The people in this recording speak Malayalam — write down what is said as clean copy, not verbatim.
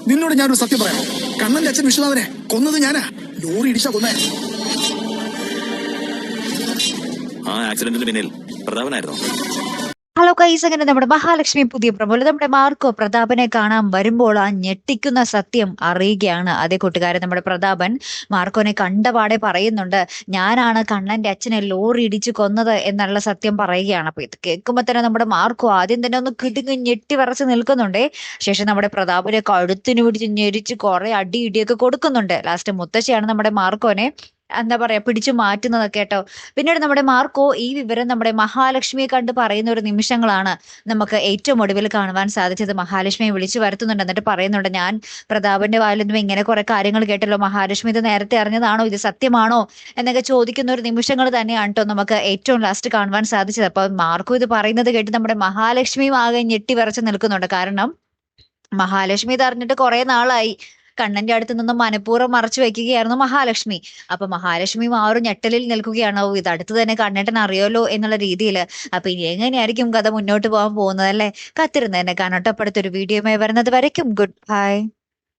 നിന്നോട് ഞാനൊരു സത്യം പറയാം. കണ്ണന്റെ അച്ഛൻ വിശ്വനാഥനെ കൊന്നത് ഞാനാ. ലോറി ഇടിച്ചാ കൊന്നേ. ആ ആക്സിഡന്റിന് പിന്നിൽ പ്രതാപനായിരുന്നു. ഹലോ ഗൈസ്, അങ്ങനെ നമ്മുടെ മഹാലക്ഷ്മി പുതിയ പ്രമോല് നമ്മുടെ മാർക്കോ പ്രതാപനെ കാണാൻ വരുമ്പോൾ ആ ഞെട്ടിക്കുന്ന സത്യം അറിയുകയാണ്. അതേ കൂട്ടുകാരൻ നമ്മുടെ പ്രതാപൻ മാർക്കോനെ കണ്ടപാടെ പറയുന്നുണ്ട്, ഞാനാണ് കണ്ണന്റെ അച്ഛനെ ലോറി ഇടിച്ചു കൊന്നത് എന്നുള്ള സത്യം പറയുകയാണ്. അപ്പൊ ഇത് കേൾക്കുമ്പോ തന്നെ നമ്മുടെ മാർക്കോ ആദ്യം തന്നെ ഒന്ന് കിടുങ്ങി ഞെട്ടി വിറച്ച് നിൽക്കുന്നുണ്ടേ. ശേഷം നമ്മുടെ പ്രതാപനെ കഴുത്തിന് പിടിച്ച് ഞെരിച്ച് കുറെ അടി ഇടിയൊക്കെ കൊടുക്കുന്നുണ്ട്. ലാസ്റ്റ് മുത്തശ്ശിയാണ് നമ്മുടെ മാർക്കോനെ എന്താ പറയാ പിടിച്ചു മാറ്റുന്നത് കേട്ടോ. പിന്നീട് നമ്മുടെ മാർക്കോ ഈ വിവരം നമ്മുടെ മഹാലക്ഷ്മിയെ കണ്ട് പറയുന്ന ഒരു നിമിഷങ്ങളാണ് നമുക്ക് ഏറ്റവും ഒടുവിൽ കാണുവാൻ സാധിച്ചത്. മഹാലക്ഷ്മിയെ വിളിച്ചു വരുത്തുന്നുണ്ട്. എന്നിട്ട് പറയുന്നുണ്ട്, ഞാൻ പ്രതാപന്റെ വായിൽ നിന്നും ഇങ്ങനെ കുറെ കാര്യങ്ങൾ കേട്ടല്ലോ, മഹാലക്ഷ്മി ഇത് നേരത്തെ അറിഞ്ഞതാണോ, ഇത് സത്യമാണോ എന്നൊക്കെ ചോദിക്കുന്ന ഒരു നിമിഷങ്ങൾ തന്നെയാണ് കേട്ടോ നമുക്ക് ഏറ്റവും ലാസ്റ്റ് കാണുവാൻ സാധിച്ചത്. അപ്പൊ മാർക്കോ ഇത് പറയുന്നത് കേട്ട് നമ്മുടെ മഹാലക്ഷ്മിയും ആകെ ഞെട്ടി വിറച്ച് നിൽക്കുന്നുണ്ട്. കാരണം മഹാലക്ഷ്മി ഇത് അറിഞ്ഞിട്ട് കുറെ നാളായി. കണ്ണന്റെ അടുത്ത് നിന്നും മനഃപൂർവ്വം മറച്ചു വെക്കുകയായിരുന്നു മഹാലക്ഷ്മി. അപ്പൊ മഹാലക്ഷ്മിയും ആ ഒരു ഞെട്ടലിൽ നിൽക്കുകയാണ്. ഇത് അടുത്ത് തന്നെ കണ്ണേട്ടൻ അറിയാലോ എന്നുള്ള രീതിയിൽ. അപ്പൊ ഇനി എങ്ങനെയായിരിക്കും കഥ മുന്നോട്ട് പോകാൻ പോകുന്നത് അല്ലേ? കാത്തിരുന്ന് തന്നെ കാണട്ടെ. അടുത്തൊരു വീഡിയോയുമായി വരുന്നത് വരയ്ക്കും ഗുഡ് ബൈ.